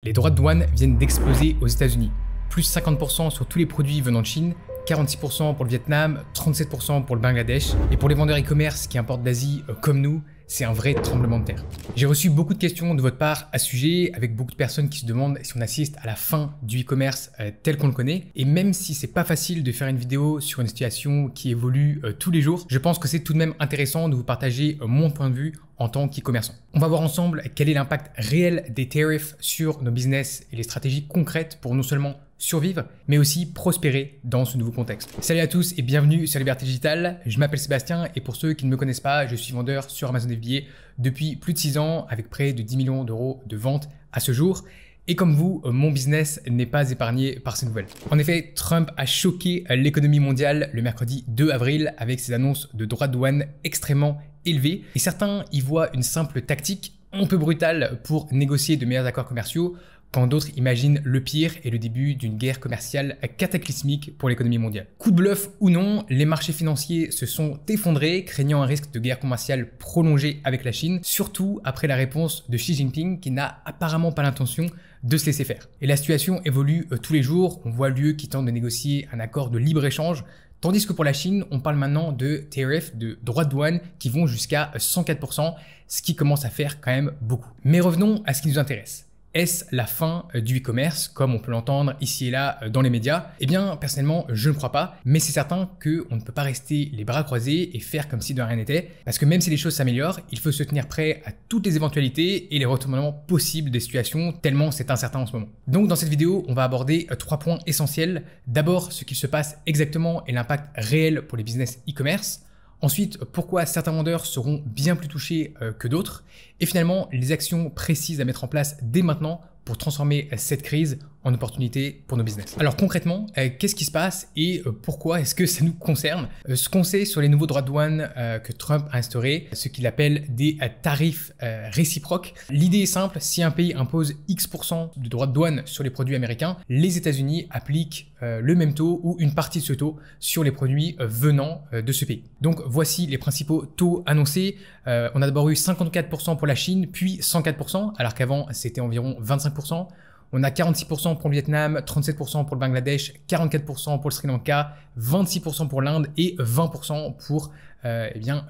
Les droits de douane viennent d'exploser aux États-Unis. Plus 50% sur tous les produits venant de Chine, 46% pour le Vietnam, 37% pour le Bangladesh. Et pour les vendeurs e-commerce qui importent d'Asie comme nous, c'est un vrai tremblement de terre. J'ai reçu beaucoup de questions de votre part à ce sujet, avec beaucoup de personnes qui se demandent si on assiste à la fin du e-commerce tel qu'on le connaît. Et même si c'est pas facile de faire une vidéo sur une situation qui évolue tous les jours, je pense que c'est tout de même intéressant de vous partager mon point de vue en tant qu'e-commerçant. On va voir ensemble quel est l'impact réel des tarifs sur nos business et les stratégies concrètes pour non seulement survivre, mais aussi prospérer dans ce nouveau contexte. Salut à tous et bienvenue sur Liberté Digitale. Je m'appelle Sébastien et pour ceux qui ne me connaissent pas, je suis vendeur sur Amazon FBA depuis plus de 6 ans avec près de 10 millions d'euros de ventes à ce jour. Et comme vous, mon business n'est pas épargné par ces nouvelles. En effet, Trump a choqué l'économie mondiale le mercredi 2 avril avec ses annonces de droits de douane extrêmement élevés. Et certains y voient une simple tactique un peu brutale pour négocier de meilleurs accords commerciaux, quand d'autres imaginent le pire et le début d'une guerre commerciale cataclysmique pour l'économie mondiale. Coup de bluff ou non, les marchés financiers se sont effondrés, craignant un risque de guerre commerciale prolongée avec la Chine, surtout après la réponse de Xi Jinping qui n'a apparemment pas l'intention de se laisser faire. Et la situation évolue tous les jours, on voit l'UE qui tente de négocier un accord de libre-échange, tandis que pour la Chine, on parle maintenant de tarifs, de droits de douane qui vont jusqu'à 104%, ce qui commence à faire quand même beaucoup. Mais revenons à ce qui nous intéresse. Est-ce la fin du e-commerce, comme on peut l'entendre ici et là dans les médias? Eh bien, personnellement, je ne crois pas, mais c'est certain qu'on ne peut pas rester les bras croisés et faire comme si de rien n'était, parce que même si les choses s'améliorent, il faut se tenir prêt à toutes les éventualités et les retournements possibles des situations, tellement c'est incertain en ce moment. Donc dans cette vidéo, on va aborder 3 points essentiels. D'abord, ce qui se passe exactement et l'impact réel pour les business e-commerce. Ensuite, pourquoi certains vendeurs seront bien plus touchés que d'autres. Et finalement, les actions précises à mettre en place dès maintenant pour transformer cette crise en opportunité pour nos business. Alors concrètement, qu'est-ce qui se passe et pourquoi est-ce que ça nous concerne? Ce qu'on sait sur les nouveaux droits de douane que Trump a instaurés, ce qu'il appelle des tarifs réciproques. L'idée est simple, si un pays impose X% de droits de douane sur les produits américains, les États-Unis appliquent le même taux ou une partie de ce taux sur les produits venant de ce pays. Donc voici les principaux taux annoncés. On a d'abord eu 54% pour la Chine, puis 104%, alors qu'avant c'était environ 25%. On a 46% pour le Vietnam, 37% pour le Bangladesh, 44% pour le Sri Lanka, 26% pour l'Inde et 20% pour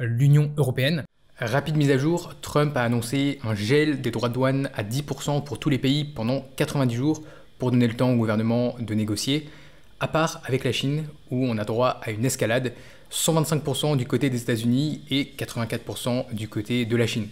l'Union européenne. Rapide mise à jour, Trump a annoncé un gel des droits de douane à 10% pour tous les pays pendant 90 jours pour donner le temps au gouvernement de négocier, à part avec la Chine où on a droit à une escalade, 125% du côté des États-Unis et 84% du côté de la Chine.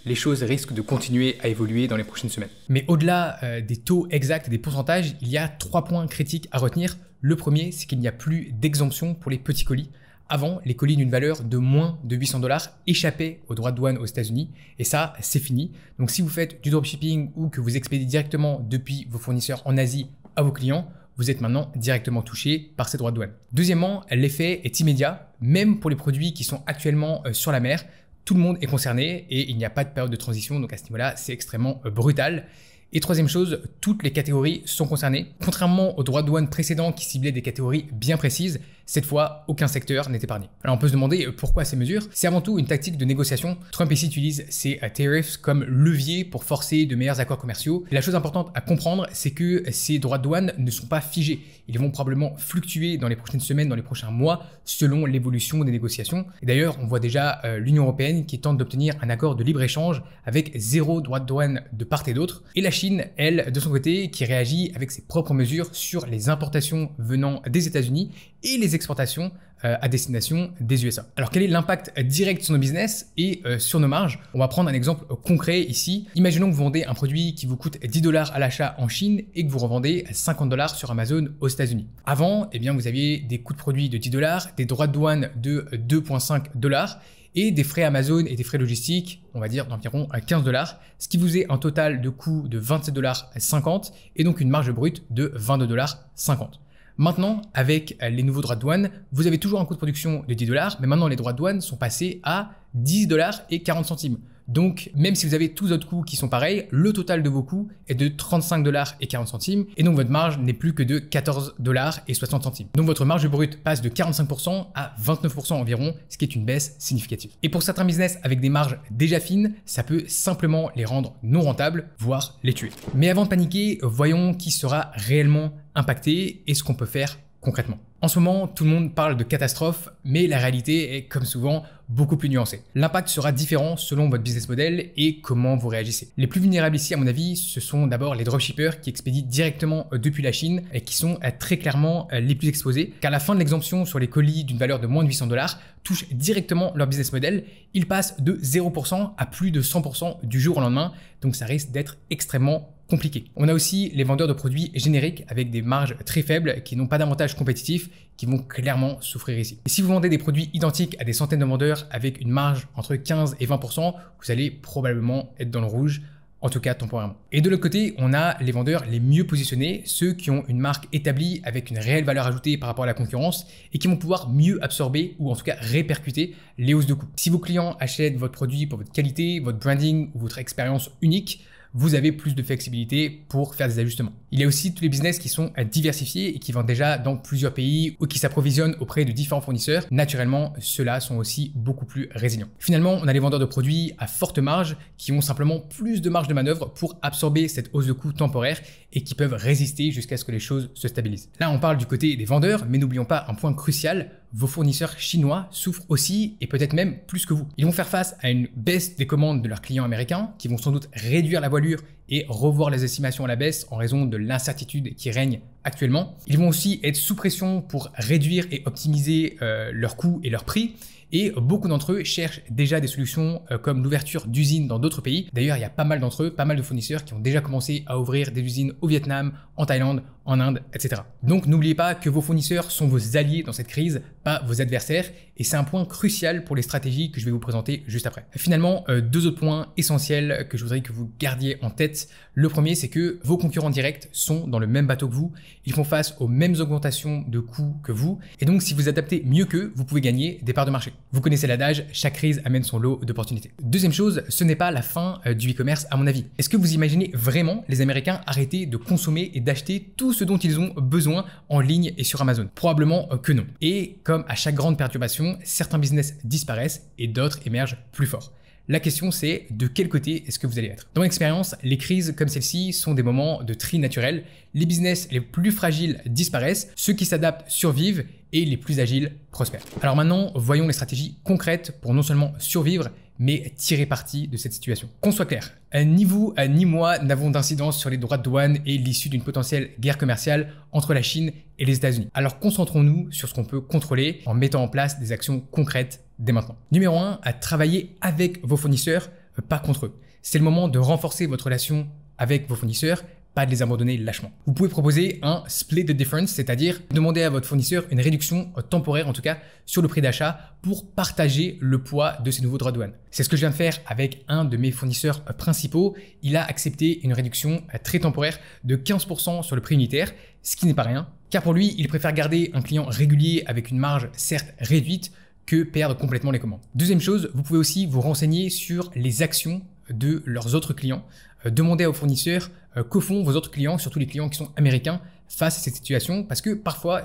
Les choses risquent de continuer à évoluer dans les prochaines semaines. Mais au-delà des taux exacts et des pourcentages, il y a 3 points critiques à retenir. Le premier, c'est qu'il n'y a plus d'exemption pour les petits colis. Avant, les colis d'une valeur de moins de 800 $ échappaient aux droits de douane aux États-Unis et ça, c'est fini. Donc si vous faites du dropshipping ou que vous expédiez directement depuis vos fournisseurs en Asie à vos clients, vous êtes maintenant directement touché par ces droits de douane. Deuxièmement, l'effet est immédiat, même pour les produits qui sont actuellement sur la mer. Tout le monde est concerné et il n'y a pas de période de transition, donc à ce niveau-là, c'est extrêmement brutal. Et troisième chose, toutes les catégories sont concernées. Contrairement aux droits de douane précédents qui ciblaient des catégories bien précises, cette fois, aucun secteur n'est épargné. Alors on peut se demander pourquoi ces mesures. C'est avant tout une tactique de négociation. Trump ici utilise ces tarifs comme levier pour forcer de meilleurs accords commerciaux. Et la chose importante à comprendre, c'est que ces droits de douane ne sont pas figés. Ils vont probablement fluctuer dans les prochaines semaines, dans les prochains mois, selon l'évolution des négociations. Et d'ailleurs, on voit déjà l'Union européenne qui tente d'obtenir un accord de libre-échange avec 0 droit de douane de part et d'autre. Et la Chine, elle, de son côté, qui réagit avec ses propres mesures sur les importations venant des États-Unis et les exportations à destination des USA. Alors quel est l'impact direct sur nos business et sur nos marges? On va prendre un exemple concret ici. Imaginons que vous vendez un produit qui vous coûte 10 $ à l'achat en Chine et que vous revendez 50 $ sur Amazon aux États-Unis. Avant, eh bien, vous aviez des coûts de produits de 10 $, des droits de douane de 2,5 $ et des frais Amazon et des frais logistiques, on va dire d'environ 15 $, ce qui vous est un total de coût de 27,50 $ et donc une marge brute de 22,50 $. Maintenant, avec les nouveaux droits de douane, vous avez toujours un coût de production de 10 $, mais maintenant les droits de douane sont passés à 10 $ et 40 centimes. Donc, même si vous avez tous autres coûts qui sont pareils, le total de vos coûts est de 35,40 $. Et donc, votre marge n'est plus que de 14,60 $. Donc, votre marge brute passe de 45% à 29% environ, ce qui est une baisse significative. Et pour certains business avec des marges déjà fines, ça peut simplement les rendre non rentables, voire les tuer. Mais avant de paniquer, voyons qui sera réellement impacté et ce qu'on peut faire concrètement. En ce moment, tout le monde parle de catastrophe, mais la réalité est, comme souvent, beaucoup plus nuancée. L'impact sera différent selon votre business model et comment vous réagissez. Les plus vulnérables ici, à mon avis, ce sont d'abord les dropshippers qui expédient directement depuis la Chine et qui sont très clairement les plus exposés, car la fin de l'exemption sur les colis d'une valeur de moins de 800 $ touche directement leur business model. Ils passent de 0% à plus de 100% du jour au lendemain, donc ça risque d'être extrêmement compliqué. On a aussi les vendeurs de produits génériques avec des marges très faibles qui n'ont pas d'avantage compétitif, qui vont clairement souffrir ici. Et si vous vendez des produits identiques à des centaines de vendeurs avec une marge entre 15 et 20%, vous allez probablement être dans le rouge, en tout cas temporairement. Et de l'autre côté, on a les vendeurs les mieux positionnés, ceux qui ont une marque établie avec une réelle valeur ajoutée par rapport à la concurrence et qui vont pouvoir mieux absorber ou en tout cas répercuter les hausses de coûts. Si vos clients achètent votre produit pour votre qualité, votre branding ou votre expérience unique, vous avez plus de flexibilité pour faire des ajustements. Il y a aussi tous les business qui sont diversifiés et qui vendent déjà dans plusieurs pays ou qui s'approvisionnent auprès de différents fournisseurs. Naturellement, ceux-là sont aussi beaucoup plus résilients. Finalement, on a les vendeurs de produits à forte marge qui ont simplement plus de marge de manœuvre pour absorber cette hausse de coûts temporaire et qui peuvent résister jusqu'à ce que les choses se stabilisent. Là, on parle du côté des vendeurs, mais n'oublions pas un point crucial. Vos fournisseurs chinois souffrent aussi et peut-être même plus que vous. Ils vont faire face à une baisse des commandes de leurs clients américains qui vont sans doute réduire la voilure et revoir les estimations à la baisse en raison de l'incertitude qui règne actuellement. Ils vont aussi être sous pression pour réduire et optimiser leurs coûts et leurs prix. Et beaucoup d'entre eux cherchent déjà des solutions comme l'ouverture d'usines dans d'autres pays. D'ailleurs, il y a pas mal d'entre eux, pas mal de fournisseurs qui ont déjà commencé à ouvrir des usines au Vietnam, en Thaïlande, en Inde, etc. Donc n'oubliez pas que vos fournisseurs sont vos alliés dans cette crise, pas vos adversaires. Et c'est un point crucial pour les stratégies que je vais vous présenter juste après. Finalement, deux autres points essentiels que je voudrais que vous gardiez en tête. Le premier, c'est que vos concurrents directs sont dans le même bateau que vous. Ils font face aux mêmes augmentations de coûts que vous. Et donc, si vous adaptez mieux qu'eux, vous pouvez gagner des parts de marché. Vous connaissez l'adage, chaque crise amène son lot d'opportunités. Deuxième chose, ce n'est pas la fin du e-commerce à mon avis. Est-ce que vous imaginez vraiment les Américains arrêter de consommer et d'acheter tout ce dont ils ont besoin en ligne et sur Amazon? Probablement que non. Et comme à chaque grande perturbation, certains business disparaissent et d'autres émergent plus forts. La question c'est de quel côté est-ce que vous allez être? Dans l'expérience, les crises comme celle-ci sont des moments de tri naturel. Les business les plus fragiles disparaissent, ceux qui s'adaptent survivent et les plus agiles prospèrent. Alors maintenant, voyons les stratégies concrètes pour non seulement survivre, mais tirer parti de cette situation. Qu'on soit clair, ni vous ni moi n'avons d'incidence sur les droits de douane et l'issue d'une potentielle guerre commerciale entre la Chine et les États-Unis. Alors concentrons-nous sur ce qu'on peut contrôler en mettant en place des actions concrètes dès maintenant. Numéro 1, à travailler avec vos fournisseurs, pas contre eux. C'est le moment de renforcer votre relation avec vos fournisseurs, pas de les abandonner lâchement. Vous pouvez proposer un split the difference, c'est-à-dire demander à votre fournisseur une réduction temporaire en tout cas sur le prix d'achat pour partager le poids de ces nouveaux droits de douane. C'est ce que je viens de faire avec un de mes fournisseurs principaux. Il a accepté une réduction très temporaire de 15% sur le prix unitaire, ce qui n'est pas rien, car pour lui, il préfère garder un client régulier avec une marge certes réduite que perdre complètement les commandes. Deuxième chose, vous pouvez aussi vous renseigner sur les actions de leurs autres clients. Demandez aux fournisseurs que font vos autres clients, surtout les clients qui sont américains, face à cette situation, parce que parfois,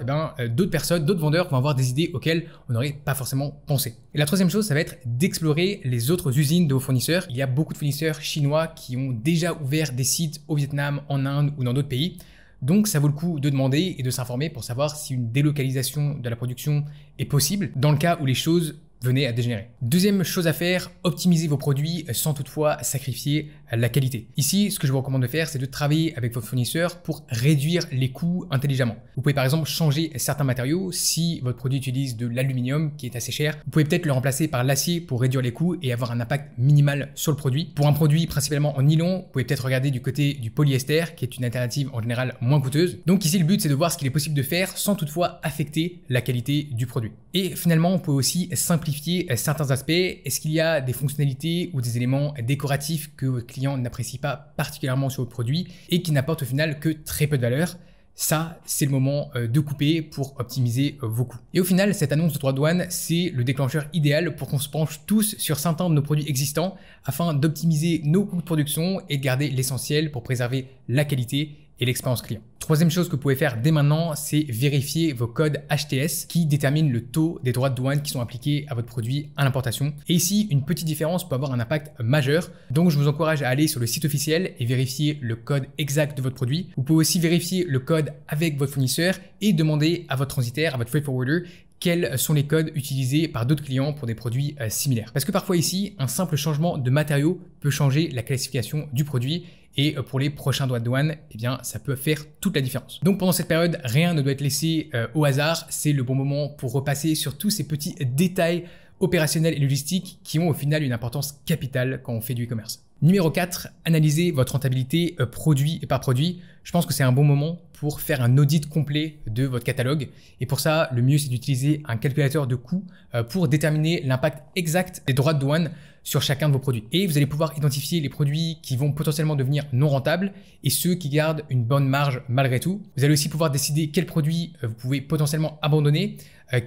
d'autres personnes, d'autres vendeurs vont avoir des idées auxquelles on n'aurait pas forcément pensé. Et la troisième chose, ça va être d'explorer les autres usines de vos fournisseurs. Il y a beaucoup de fournisseurs chinois qui ont déjà ouvert des sites au Vietnam, en Inde ou dans d'autres pays. Donc, ça vaut le coup de demander et de s'informer pour savoir si une délocalisation de la production est possible dans le cas où les choses venaient à dégénérer. Deuxième chose à faire, optimisez vos produits sans toutefois sacrifier la qualité. Ici, ce que je vous recommande de faire, c'est de travailler avec vos fournisseurs pour réduire les coûts intelligemment. Vous pouvez par exemple changer certains matériaux. Si votre produit utilise de l'aluminium qui est assez cher, vous pouvez peut-être le remplacer par l'acier pour réduire les coûts et avoir un impact minimal sur le produit. Pour un produit principalement en nylon, vous pouvez peut-être regarder du côté du polyester qui est une alternative en général moins coûteuse. Donc ici, le but, c'est de voir ce qu'il est possible de faire sans toutefois affecter la qualité du produit. Et finalement, on peut aussi simplifier certains aspects. Est-ce qu'il y a des fonctionnalités ou des éléments décoratifs que votre client n'apprécie pas particulièrement sur votre produit et qui n'apportent au final que très peu de valeur? ça, c'est le moment de couper pour optimiser vos coûts. Et au final, cette annonce de droits de douane, c'est le déclencheur idéal pour qu'on se penche tous sur certains de nos produits existants afin d'optimiser nos coûts de production et de garder l'essentiel pour préserver la qualité et l'expérience client. Troisième chose que vous pouvez faire dès maintenant, c'est vérifier vos codes HTS qui déterminent le taux des droits de douane qui sont appliqués à votre produit à l'importation. Et ici, une petite différence peut avoir un impact majeur. Donc, je vous encourage à aller sur le site officiel et vérifier le code exact de votre produit. Vous pouvez aussi vérifier le code avec votre fournisseur et demander à votre transitaire, à votre freight forwarder, quels sont les codes utilisés par d'autres clients pour des produits similaires. Parce que parfois ici, un simple changement de matériaux peut changer la classification du produit et pour les prochains droits de douane, eh bien, ça peut faire toute la différence. Donc pendant cette période, rien ne doit être laissé au hasard. C'est le bon moment pour repasser sur tous ces petits détails opérationnels et logistiques qui ont au final une importance capitale quand on fait du e-commerce. Numéro 4, analysez votre rentabilité produit et par produit. Je pense que c'est un bon moment pour faire un audit complet de votre catalogue. Et pour ça, le mieux, c'est d'utiliser un calculateur de coûts pour déterminer l'impact exact des droits de douane sur chacun de vos produits. Et vous allez pouvoir identifier les produits qui vont potentiellement devenir non rentables et ceux qui gardent une bonne marge malgré tout. Vous allez aussi pouvoir décider quels produits vous pouvez potentiellement abandonner,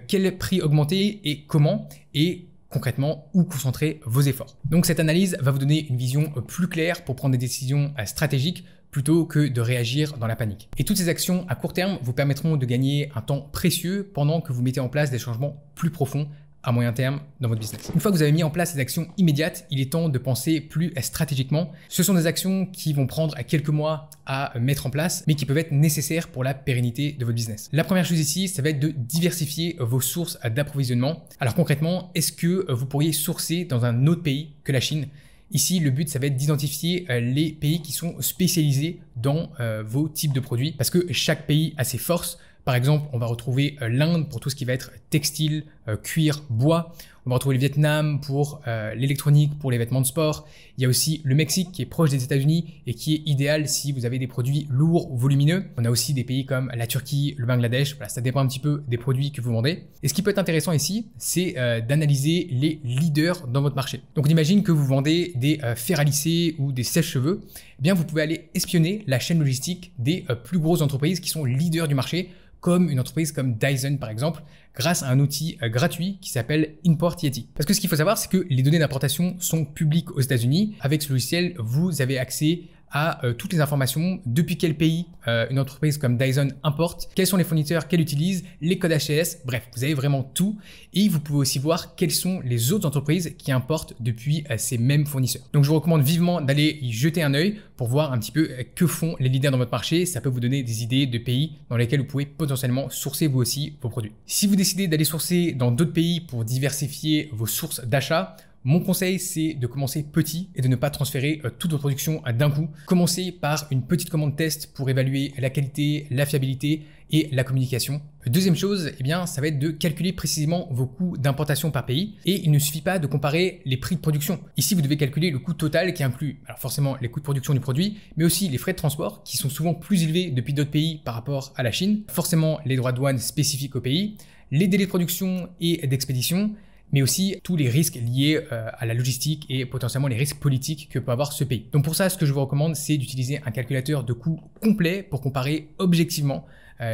quel prix augmenter et comment, et concrètement où concentrer vos efforts. Donc cette analyse va vous donner une vision plus claire pour prendre des décisions stratégiques plutôt que de réagir dans la panique. Et toutes ces actions à court terme vous permettront de gagner un temps précieux pendant que vous mettez en place des changements plus profonds à moyen terme dans votre business. Une fois que vous avez mis en place ces actions immédiates, il est temps de penser plus stratégiquement. Ce sont des actions qui vont prendre quelques mois à mettre en place, mais qui peuvent être nécessaires pour la pérennité de votre business. La première chose ici, ça va être de diversifier vos sources d'approvisionnement. Alors concrètement, est-ce que vous pourriez sourcer dans un autre pays que la Chine ? Ici, le but, ça va être d'identifier les pays qui sont spécialisés dans vos types de produits, parce que chaque pays a ses forces. Par exemple, on va retrouver l'Inde pour tout ce qui va être textile, cuir, bois. On va retrouver le Vietnam pour l'électronique, pour les vêtements de sport. Il y a aussi le Mexique qui est proche des États-Unis et qui est idéal si vous avez des produits lourds ou volumineux. On a aussi des pays comme la Turquie, le Bangladesh. Voilà, ça dépend un petit peu des produits que vous vendez. Et ce qui peut être intéressant ici, c'est d'analyser les leaders dans votre marché. Donc on imagine que vous vendez des fers à lisser ou des sèche-cheveux. Eh bien, vous pouvez aller espionner la chaîne logistique des plus grosses entreprises qui sont leaders du marché, comme une entreprise comme Dyson par exemple, grâce à un outil gratuit qui s'appelle Import Yeti. Parce que ce qu'il faut savoir, c'est que les données d'importation sont publiques aux États-Unis. Avec ce logiciel, vous avez accès à toutes les informations, depuis quel pays une entreprise comme Dyson importe, quels sont les fournisseurs qu'elle utilise, les codes HTS, bref, vous avez vraiment tout. Et vous pouvez aussi voir quelles sont les autres entreprises qui importent depuis ces mêmes fournisseurs. Donc je vous recommande vivement d'aller y jeter un œil pour voir un petit peu que font les leaders dans votre marché. Ça peut vous donner des idées de pays dans lesquels vous pouvez potentiellement sourcer vous aussi vos produits. Si vous décidez d'aller sourcer dans d'autres pays pour diversifier vos sources d'achat, mon conseil, c'est de commencer petit et de ne pas transférer toute votre production d'un coup. Commencez par une petite commande test pour évaluer la qualité, la fiabilité et la communication. Deuxième chose, eh bien, ça va être de calculer précisément vos coûts d'importation par pays. Et il ne suffit pas de comparer les prix de production. Ici, vous devez calculer le coût total qui inclut alors forcément les coûts de production du produit, mais aussi les frais de transport qui sont souvent plus élevés depuis d'autres pays par rapport à la Chine. Forcément, les droits de douane spécifiques au pays, les délais de production et d'expédition, mais aussi tous les risques liés à la logistique et potentiellement les risques politiques que peut avoir ce pays. Donc pour ça, ce que je vous recommande, c'est d'utiliser un calculateur de coûts complet pour comparer objectivement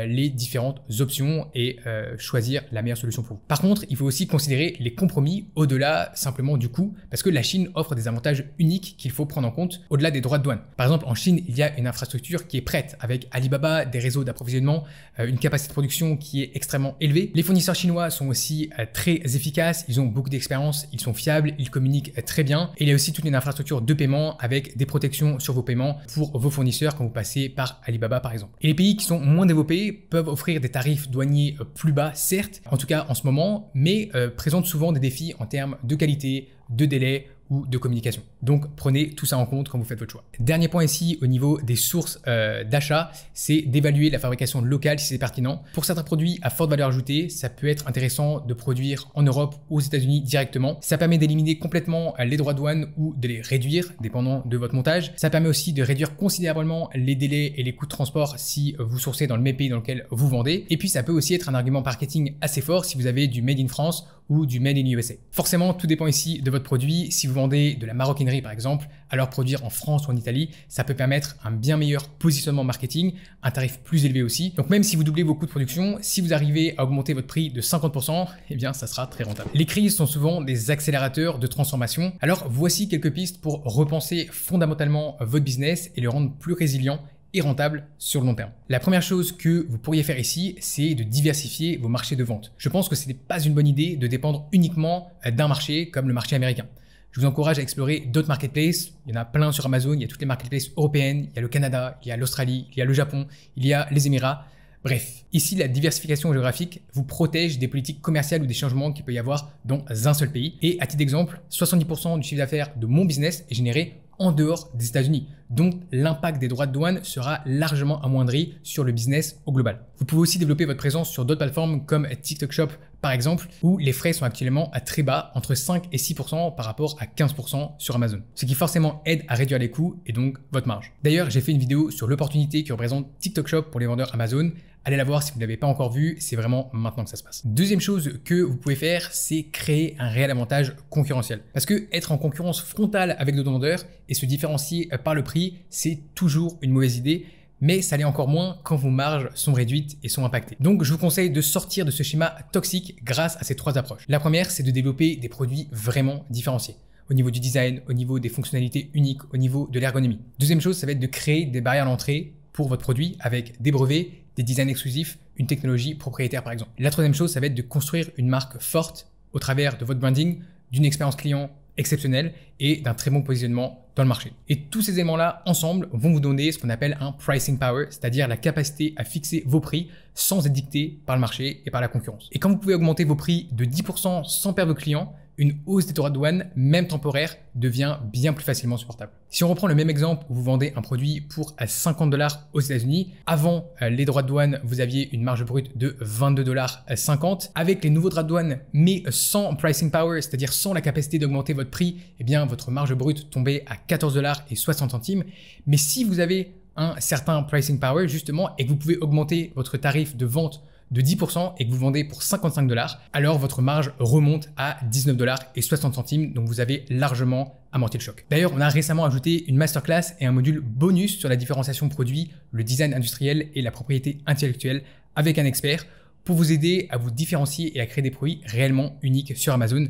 les différentes options et choisir la meilleure solution pour vous. Par contre, il faut aussi considérer les compromis au-delà simplement du coût, parce que la Chine offre des avantages uniques qu'il faut prendre en compte au-delà des droits de douane. Par exemple, en Chine, il y a une infrastructure qui est prête avec Alibaba, des réseaux d'approvisionnement, une capacité de production qui est extrêmement élevée. Les fournisseurs chinois sont aussi très efficaces, ils ont beaucoup d'expérience, ils sont fiables, ils communiquent très bien. Et il y a aussi toute une infrastructure de paiement avec des protections sur vos paiements pour vos fournisseurs quand vous passez par Alibaba par exemple. Et les pays qui sont moins développés peuvent offrir des tarifs douaniers plus bas, certes, en tout cas en ce moment, mais présentent souvent des défis en termes de qualité, de délai ou de communication. Donc prenez tout ça en compte quand vous faites votre choix. Dernier point ici au niveau des sources d'achat, c'est d'évaluer la fabrication locale si c'est pertinent. Pour certains produits à forte valeur ajoutée, ça peut être intéressant de produire en Europe ou aux États-Unis directement. Ça permet d'éliminer complètement les droits de douane ou de les réduire dépendant de votre montage. Ça permet aussi de réduire considérablement les délais et les coûts de transport si vous sourcez dans le même pays dans lequel vous vendez. Et puis ça peut aussi être un argument marketing assez fort si vous avez du Made in France ou du Made in USA. Forcément, tout dépend ici de votre produit. Si vous vendez de la maroquinerie par exemple, alors produire en France ou en Italie, ça peut permettre un bien meilleur positionnement marketing, un tarif plus élevé aussi. Donc même si vous doublez vos coûts de production, si vous arrivez à augmenter votre prix de 50%, eh bien ça sera très rentable. Les crises sont souvent des accélérateurs de transformation. Alors voici quelques pistes pour repenser fondamentalement votre business et le rendre plus résilient et rentable sur le long terme. La première chose que vous pourriez faire ici, c'est de diversifier vos marchés de vente. Je pense que ce n'est pas une bonne idée de dépendre uniquement d'un marché comme le marché américain. Je vous encourage à explorer d'autres marketplaces. Il y en a plein sur Amazon, il y a toutes les marketplaces européennes, il y a le Canada, il y a l'Australie, il y a le Japon, il y a les Émirats. Bref, ici, la diversification géographique vous protège des politiques commerciales ou des changements qu'il peut y avoir dans un seul pays. Et à titre d'exemple, 70% du chiffre d'affaires de mon business est généré en dehors des États-Unis. Donc, l'impact des droits de douane sera largement amoindri sur le business au global. Vous pouvez aussi développer votre présence sur d'autres plateformes comme TikTok Shop par exemple, où les frais sont actuellement à très bas, entre 5 et 6% par rapport à 15% sur Amazon. Ce qui forcément aide à réduire les coûts et donc votre marge. D'ailleurs, j'ai fait une vidéo sur l'opportunité que représente TikTok Shop pour les vendeurs Amazon. Allez la voir si vous ne l'avez pas encore vue, c'est vraiment maintenant que ça se passe. Deuxième chose que vous pouvez faire, c'est créer un réel avantage concurrentiel. Parce que être en concurrence frontale avec d'autres vendeurs et se différencier par le prix, c'est toujours une mauvaise idée. Mais ça l'est encore moins quand vos marges sont réduites et sont impactées. Donc je vous conseille de sortir de ce schéma toxique grâce à ces trois approches. La première, c'est de développer des produits vraiment différenciés. Au niveau du design, au niveau des fonctionnalités uniques, au niveau de l'ergonomie. Deuxième chose, ça va être de créer des barrières d'entrée pour votre produit avec des brevets, des designs exclusifs, une technologie propriétaire par exemple. La troisième chose, ça va être de construire une marque forte au travers de votre branding, d'une expérience client exceptionnelle et d'un très bon positionnement dans le marché. Et tous ces éléments-là, ensemble, vont vous donner ce qu'on appelle un pricing power, c'est-à-dire la capacité à fixer vos prix sans être dicté par le marché et par la concurrence. Et quand vous pouvez augmenter vos prix de 10% sans perdre vos clients, une hausse des droits de douane, même temporaire, devient bien plus facilement supportable. Si on reprend le même exemple où vous vendez un produit pour 50 $ aux États-Unis, avant les droits de douane, vous aviez une marge brute de 22,50 $. Avec les nouveaux droits de douane, mais sans pricing power, c'est-à-dire sans la capacité d'augmenter votre prix, eh bien votre marge brute tombait à 14,60 $. Mais si vous avez un certain pricing power justement et que vous pouvez augmenter votre tarif de vente de 10% et que vous vendez pour 55 $, alors votre marge remonte à 19,60 $, donc vous avez largement amorti le choc. D'ailleurs, on a récemment ajouté une masterclass et un module bonus sur la différenciation produit, le design industriel et la propriété intellectuelle avec un expert pour vous aider à vous différencier et à créer des produits réellement uniques sur Amazon.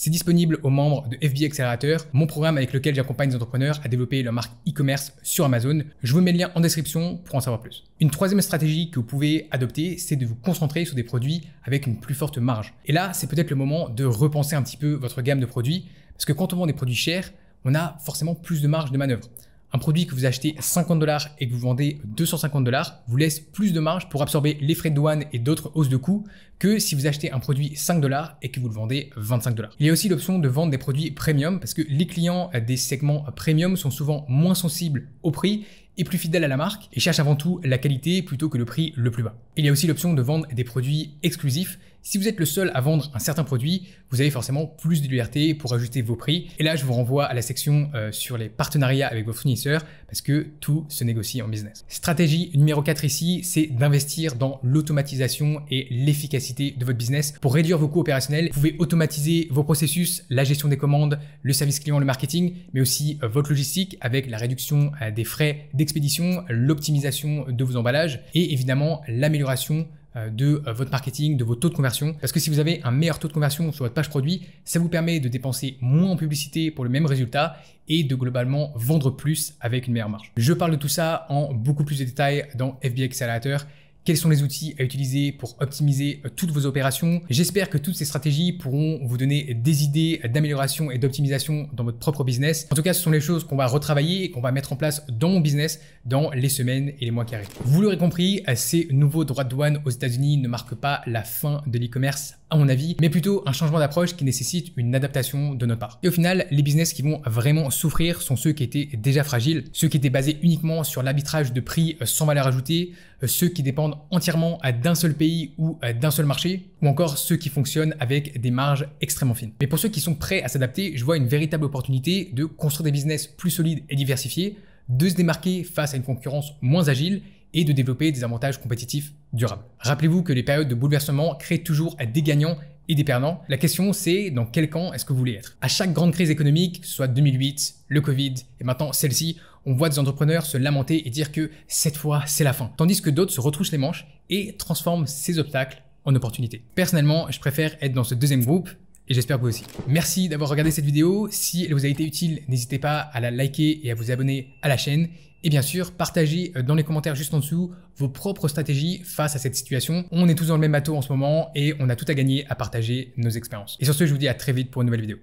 C'est disponible aux membres de FBA Accelerator, mon programme avec lequel j'accompagne les entrepreneurs à développer leur marque e-commerce sur Amazon. Je vous mets le lien en description pour en savoir plus. Une troisième stratégie que vous pouvez adopter, c'est de vous concentrer sur des produits avec une plus forte marge. Et là, c'est peut-être le moment de repenser un petit peu votre gamme de produits, parce que quand on vend des produits chers, on a forcément plus de marge de manœuvre. Un produit que vous achetez 50 $ et que vous vendez 250 $ vous laisse plus de marge pour absorber les frais de douane et d'autres hausses de coûts que si vous achetez un produit 5 $ et que vous le vendez 25 $. Il y a aussi l'option de vendre des produits premium parce que les clients des segments premium sont souvent moins sensibles au prix et plus fidèles à la marque et cherchent avant tout la qualité plutôt que le prix le plus bas. Il y a aussi l'option de vendre des produits exclusifs. Si vous êtes le seul à vendre un certain produit, vous avez forcément plus de liberté pour ajuster vos prix. Et là, je vous renvoie à la section sur les partenariats avec vos fournisseurs parce que tout se négocie en business. Stratégie numéro 4 ici, c'est d'investir dans l'automatisation et l'efficacité de votre business. Pour réduire vos coûts opérationnels, vous pouvez automatiser vos processus, la gestion des commandes, le service client, le marketing, mais aussi votre logistique avec la réduction des frais d'expédition, l'optimisation de vos emballages et évidemment l'amélioration de votre marketing, de vos taux de conversion. Parce que si vous avez un meilleur taux de conversion sur votre page produit, ça vous permet de dépenser moins en publicité pour le même résultat et de globalement vendre plus avec une meilleure marge. Je parle de tout ça en beaucoup plus de détails dans FBA Accelerator. Quels sont les outils à utiliser pour optimiser toutes vos opérations. J'espère que toutes ces stratégies pourront vous donner des idées d'amélioration et d'optimisation dans votre propre business. En tout cas, ce sont les choses qu'on va retravailler et qu'on va mettre en place dans mon business dans les semaines et les mois qui arrivent. Vous l'aurez compris, ces nouveaux droits de douane aux États-Unis ne marquent pas la fin de l'e-commerce à mon avis, mais plutôt un changement d'approche qui nécessite une adaptation de notre part. Et au final, les business qui vont vraiment souffrir sont ceux qui étaient déjà fragiles, ceux qui étaient basés uniquement sur l'arbitrage de prix sans valeur ajoutée, ceux qui dépendent entièrement d'un seul pays ou d'un seul marché, ou encore ceux qui fonctionnent avec des marges extrêmement fines. Mais pour ceux qui sont prêts à s'adapter, je vois une véritable opportunité de construire des business plus solides et diversifiés, de se démarquer face à une concurrence moins agile et de développer des avantages compétitifs durables. Rappelez-vous que les périodes de bouleversement créent toujours des gagnants et des perdants. La question c'est dans quel camp est-ce que vous voulez être? À chaque grande crise économique, soit 2008, le Covid et maintenant celle-ci, on voit des entrepreneurs se lamenter et dire que cette fois c'est la fin. Tandis que d'autres se retroussent les manches et transforment ces obstacles en opportunités. Personnellement, je préfère être dans ce deuxième groupe et j'espère que vous aussi. Merci d'avoir regardé cette vidéo. Si elle vous a été utile, n'hésitez pas à la liker et à vous abonner à la chaîne. Et bien sûr, partagez dans les commentaires juste en dessous vos propres stratégies face à cette situation. On est tous dans le même bateau en ce moment et on a tout à gagner à partager nos expériences. Et sur ce, je vous dis à très vite pour une nouvelle vidéo.